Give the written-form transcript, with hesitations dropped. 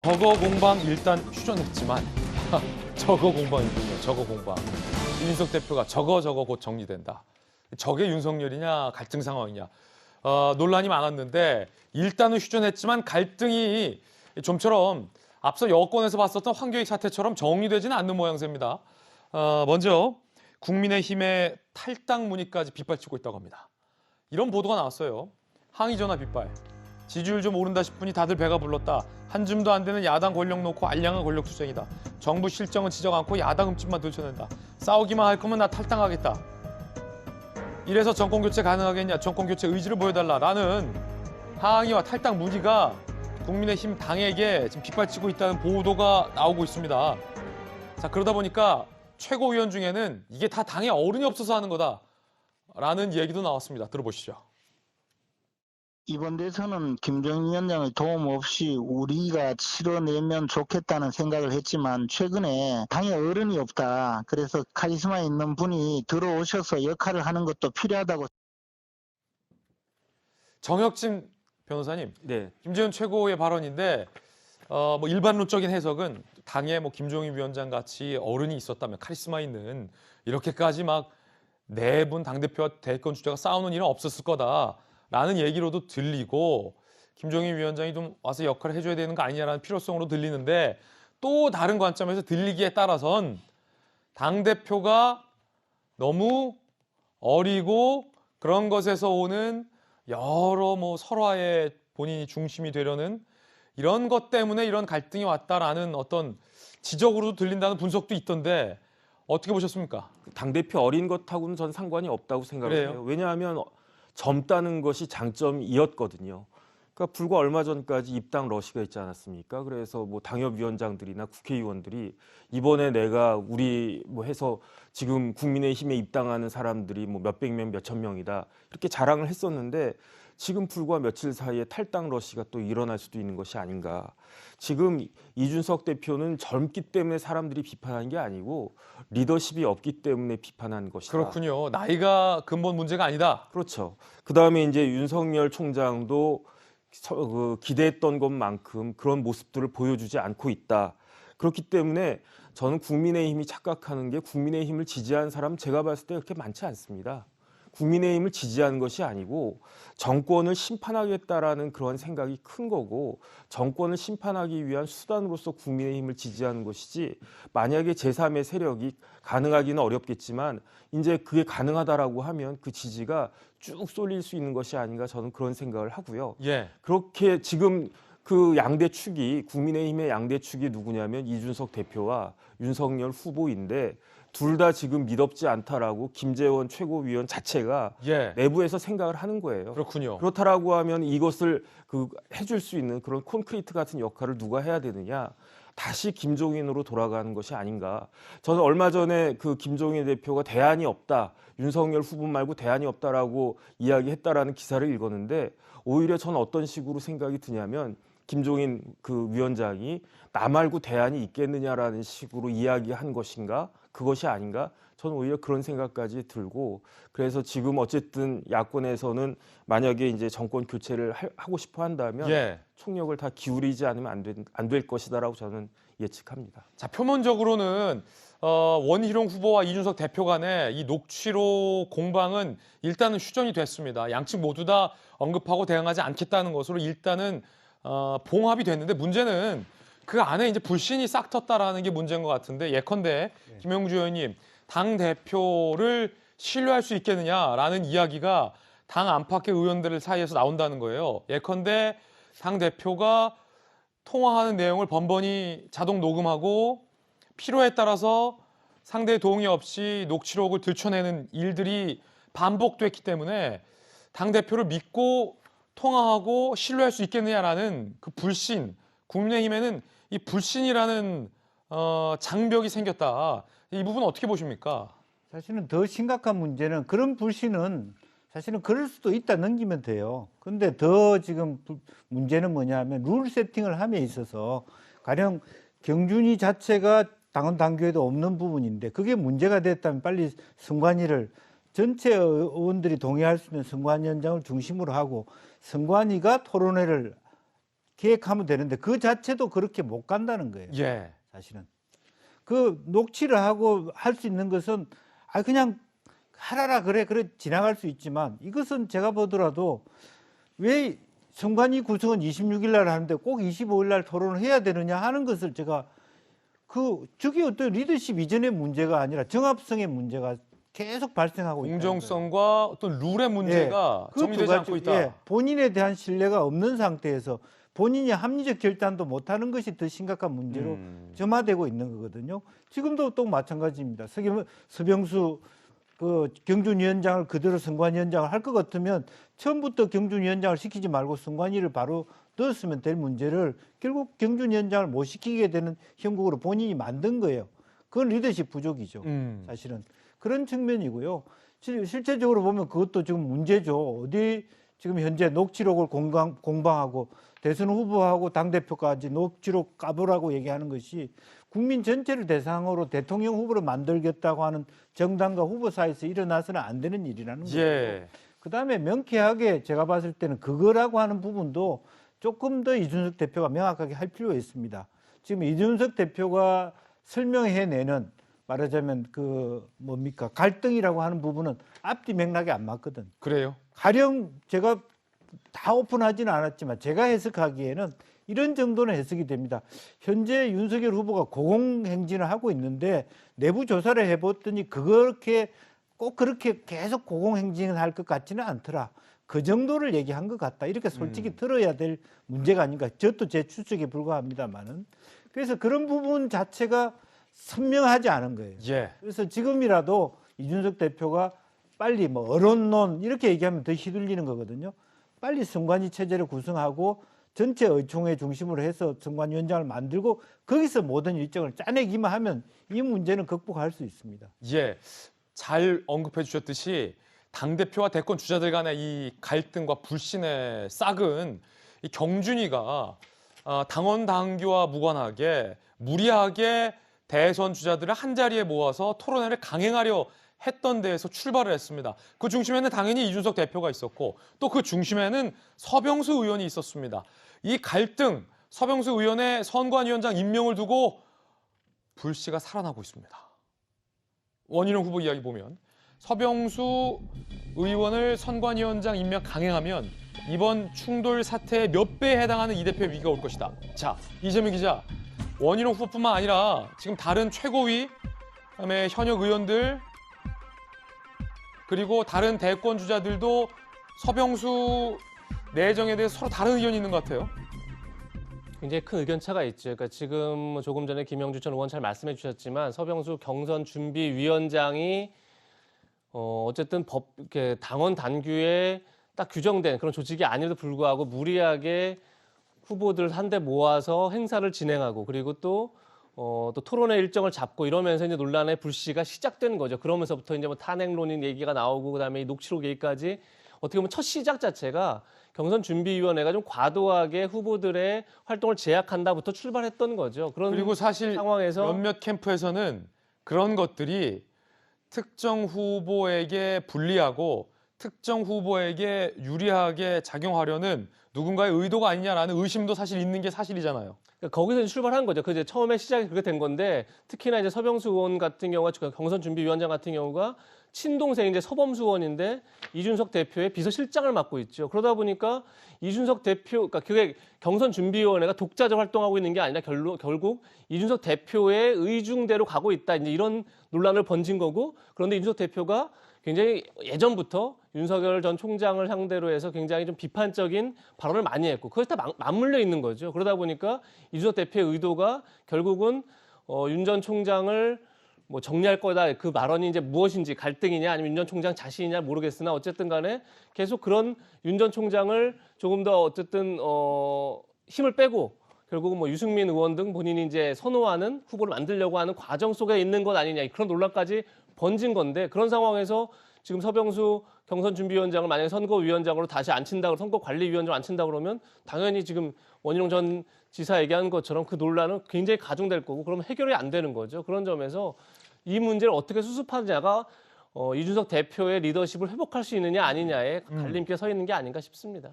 저거 공방 일단 휴전했지만 저거 공방이군요. 저거 공방. 이준석 대표가 저거 곧 정리된다. 저게 윤석열이냐 갈등 상황이냐. 논란이 많았는데 일단은 휴전했지만 갈등이 좀처럼 앞서 여권에서 봤었던 황교익 사태처럼 정리되지는 않는 모양새입니다. 먼저 국민의힘의 탈당 문의까지 빗발치고 있다고 합니다. 이런 보도가 나왔어요. 항의 전화 빗발. 지지율 좀 오른다 싶으니 다들 배가 불렀다. 한 줌도 안 되는 야당 권력 놓고 알량한 권력 투쟁이다. 정부 실정은 지적 않고 야당 흠집만 들춰낸다. 싸우기만 할 거면 나 탈당하겠다. 이래서 정권교체 가능하겠냐. 정권교체 의지를 보여달라라는 항의와 탈당 문의가 국민의힘 당에게 지금 빗발치고 있다는 보도가 나오고 있습니다. 자, 그러다 보니까 최고위원 중에는 이게 다 당에 어른이 없어서 하는 거다라는 얘기도 나왔습니다. 들어보시죠. 이번 대선은 김정인 위원장의 도움 없이 우리가 치러내면 좋겠다는 생각을 했지만 최근에 당에 어른이 없다. 그래서 카리스마 있는 분이 들어오셔서 역할을 하는 것도 필요하다고. 정혁진 변호사님, 네. 김재현 최고의 발언인데 뭐 일반론적인 해석은 당에 뭐 김종인 위원장 같이 어른이 있었다면 카리스마 있는 이렇게까지 막 네 분 당대표와 대권 주자가 싸우는 일은 없었을 거다라는 얘기로도 들리고 김종인 위원장이 좀 와서 역할을 해줘야 되는 거 아니냐라는 필요성으로 들리는데 또 다른 관점에서 들리기에 따라선 당대표가 너무 어리고 그런 것에서 오는 여러 뭐 설화의 본인이 중심이 되려는 이런 것 때문에 이런 갈등이 왔다라는 어떤 지적으로도 들린다는 분석도 있던데 어떻게 보셨습니까? 당대표 어린 것하고는 전 상관이 없다고 생각을 그래요? 해요. 왜냐하면 젊다는 것이 장점이었거든요. 그러니까 불과 얼마 전까지 입당 러시가 있지 않았습니까? 그래서 뭐 당협위원장들이나 국회의원들이 이번에 내가 우리 뭐 해서 지금 국민의힘에 입당하는 사람들이 뭐 몇백 명, 몇천 명이다 이렇게 자랑을 했었는데 지금 불과 며칠 사이에 탈당 러시가 또 일어날 수도 있는 것이 아닌가. 지금 이준석 대표는 젊기 때문에 사람들이 비판한 게 아니고 리더십이 없기 때문에 비판한 것이다. 그렇군요. 나이가 근본 문제가 아니다. 그렇죠. 그다음에 이제 윤석열 총장도 기대했던 것만큼 그런 모습들을 보여주지 않고 있다. 그렇기 때문에 저는 국민의힘이 착각하는 게 국민의힘을 지지한 사람 제가 봤을 때 그렇게 많지 않습니다. 국민의힘을 지지한 것이 아니고 정권을 심판하겠다라는 그런 생각이 큰 거고 정권을 심판하기 위한 수단으로서 국민의힘을 지지하는 것이지 만약에 제3의 세력이 가능하기는 어렵겠지만 이제 그게 가능하다라고 하면 그 지지가 쭉 쏠릴 수 있는 것이 아닌가 저는 그런 생각을 하고요. 예. 그렇게 지금 그 양대 축이 국민의힘의 양대 축이 누구냐면 이준석 대표와 윤석열 후보인데 둘 다 지금 믿업지 않다라고 김재원 최고위원 자체가 예. 내부에서 생각을 하는 거예요. 그렇군요. 그렇다라고 하면 이것을 해줄 수 있는 그런 콘크리트 같은 역할을 누가 해야 되느냐? 다시 김종인으로 돌아가는 것이 아닌가. 저는 얼마 전에 그 김종인 대표가 대안이 없다. 윤석열 후보 말고 대안이 없다라고 이야기했다라는 기사를 읽었는데 오히려 저는 어떤 식으로 생각이 드냐면 김종인 그 위원장이 나 말고 대안이 있겠느냐라는 식으로 이야기한 것인가? 그것이 아닌가? 저는 오히려 그런 생각까지 들고 그래서 지금 어쨌든 야권에서는 만약에 이제 정권 교체를 하고 싶어 한다면 예. 총력을 다 기울이지 않으면 안 될 것이다라고 저는 예측합니다. 자, 표면적으로는 원희룡 후보와 이준석 대표 간의 이 녹취록 공방은 일단은 휴전이 됐습니다. 양측 모두 다 언급하고 대응하지 않겠다는 것으로 일단은 봉합이 됐는데 문제는 그 안에 이제 불신이 싹 텄다라는 게 문제인 것 같은데 예컨대 김영주 의원님 당 대표를 신뢰할 수 있겠느냐라는 이야기가 당 안팎의 의원들 사이에서 나온다는 거예요. 예컨대 당 대표가 통화하는 내용을 번번이 자동 녹음하고 필요에 따라서 상대의 동의 없이 녹취록을 들춰내는 일들이 반복됐기 때문에 당 대표를 믿고 통화하고 신뢰할 수 있겠느냐라는 그 불신, 국민의힘에는 이 불신이라는 장벽이 생겼다. 이 부분 어떻게 보십니까? 사실은 더 심각한 문제는 그런 불신은 사실은 그럴 수도 있다 넘기면 돼요. 근데 더 지금 문제는 뭐냐면 룰 세팅을 함에 있어서 가령 경준이 자체가 당원 당규에도 없는 부분인데 그게 문제가 됐다면 빨리 선관위를 전체 의원들이 동의할 수 있는 선관위원장을 중심으로 하고 선관위가 토론회를 계획하면 되는데 그 자체도 그렇게 못 간다는 거예요. 예. 사실은 그 녹취를 하고 할 수 있는 것은 그냥 하라라 그래 지나갈 수 있지만 이것은 제가 보더라도 왜 선관위 구성은 26일 날 하는데 꼭 25일 날 토론을 해야 되느냐 하는 것을 제가 저게 어떤 리더십 이전의 문제가 아니라 정합성의 문제가 계속 발생하고 있다. 공정성과 어떤 룰의 문제가 그 정리되지 두 않고 가지, 있다. 본인에 대한 신뢰가 없는 상태에서 본인이 합리적 결단도 못하는 것이 더 심각한 문제로 점화되고 있는 거거든요. 지금도 또 마찬가지입니다. 서병수 그 경준위원장을 그대로 선관위원장을 할 것 같으면 처음부터 경준위원장을 시키지 말고 선관위를 바로 넣었으면 될 문제를 결국 경준위원장을 못 시키게 되는 형국으로 본인이 만든 거예요. 그건 리더십 부족이죠. 사실은 그런 측면이고요. 실제적으로 보면 그것도 지금 문제죠. 어디 지금 현재 녹취록을 공방하고 대선 후보하고 당대표까지 녹취록 까보라고 얘기하는 것이 국민 전체를 대상으로 대통령 후보로 만들겠다고 하는 정당과 후보 사이에서 일어나서는 안 되는 일이라는 거죠. 예. 그다음에 명쾌하게 제가 봤을 때는 그거라고 하는 부분도 조금 더 이준석 대표가 명확하게 할 필요가 있습니다. 지금 이준석 대표가 설명해내는 말하자면 갈등이라고 하는 부분은 앞뒤 맥락이 안 맞거든. 그래요? 가령 제가 다 오픈하지는 않았지만 제가 해석하기에는 이런 정도는 해석이 됩니다. 현재 윤석열 후보가 고공행진을 하고 있는데 내부 조사를 해봤더니 꼭 그렇게 계속 고공행진을 할 것 같지는 않더라. 그 정도를 얘기한 것 같다. 이렇게 솔직히 들어야 될 문제가 아닌가. 저도 제 추측에 불과합니다만은. 그래서 그런 부분 자체가 선명하지 않은 거예요. 예. 그래서 지금이라도 이준석 대표가 빨리 언론론 이렇게 얘기하면 더 휘둘리는 거거든요. 빨리 선관위 체제를 구성하고 전체 의총회 중심으로 해서 선관위원장을 만들고 거기서 모든 일정을 짜내기만 하면 이 문제는 극복할 수 있습니다. 예. 잘 언급해 주셨듯이 당대표와 대권 주자들 간의 이 갈등과 불신의 싹은 이 경준이가 당원 당규와 무관하게 무리하게 대선 주자들을 한자리에 모아서 토론회를 강행하려 했던 데에서 출발을 했습니다. 그 중심에는 당연히 이준석 대표가 있었고 또 그 중심에는 서병수 의원이 있었습니다. 이 갈등, 서병수 의원의 선관위원장 임명을 두고 불씨가 살아나고 있습니다. 원희룡 후보 이야기 보면 서병수 의원을 선관위원장 임명 강행하면 이번 충돌 사태의 몇 배에 해당하는 이 대표의 위기가 올 것이다. 자, 이재명 기자, 원희룡 후보뿐만 아니라 지금 다른 최고위, 그다음에 현역 의원들 그리고 다른 대권 주자들도 서병수 내정에 대해서 서로 다른 의견이 있는 것 같아요. 굉장히 큰 의견 차가 있죠. 그러니까 지금 조금 전에 김영주 전 의원 잘 말씀해 주셨지만 서병수 경선준비위원장이 어쨌든 이렇게 당원 단규에 딱 규정된 그런 조직이 아님에도 불구하고 무리하게 후보들 한데 모아서 행사를 진행하고 그리고 또 토론회 일정을 잡고 이러면서 이제 논란의 불씨가 시작된 거죠. 그러면서부터 이제 탄핵론인 얘기가 나오고 그다음에 이 녹취록 얘기까지 어떻게 보면 첫 시작 자체가 경선준비위원회가 좀 과도하게 후보들의 활동을 제약한다부터 출발했던 거죠. 그리고 사실 상황에서 몇몇 캠프에서는 그런 것들이 특정 후보에게 불리하고 특정 후보에게 유리하게 작용하려는 누군가의 의도가 아니냐라는 의심도 사실 있는 게 사실이잖아요. 그러니까 거기서 출발한 거죠. 그 이제 처음에 시작이 그렇게 된 건데 특히나 이제 서병수 의원 같은 경우가 경선준비위원장 같은 경우가 친동생 이제 서범수 의원인데 이준석 대표의 비서실장을 맡고 있죠. 그러다 보니까 이준석 대표, 그러니까 그게 경선준비위원회가 독자적 활동하고 있는 게 아니라 결국 이준석 대표의 의중대로 가고 있다. 이제 이런 논란을 번진 거고 그런데 이준석 대표가 굉장히 예전부터 윤석열 전 총장을 상대로 해서 굉장히 좀 비판적인 발언을 많이 했고 그것이 다 맞물려 있는 거죠. 그러다 보니까 이준석 대표의 의도가 결국은 윤 전 총장을 정리할 거다. 그 발언이 이제 무엇인지 갈등이냐 아니면 윤 전 총장 자신이냐 모르겠으나 어쨌든 간에 계속 그런 윤 전 총장을 조금 더 어쨌든 힘을 빼고 결국은 유승민 의원 등 본인이 이제 선호하는 후보를 만들려고 하는 과정 속에 있는 것 아니냐 그런 논란까지 번진 건데 그런 상황에서 지금 서병수 경선준비위원장을 만약에 선거위원장으로 다시 앉힌다고 선거관리위원장으로 앉힌다 그러면 당연히 지금 원희룡 전 지사 얘기한 것처럼 그 논란은 굉장히 가중될 거고 그러면 해결이 안 되는 거죠. 그런 점에서 이 문제를 어떻게 수습하느냐가 이준석 대표의 리더십을 회복할 수 있느냐 아니냐에 갈림길에 서 있는 게 아닌가 싶습니다.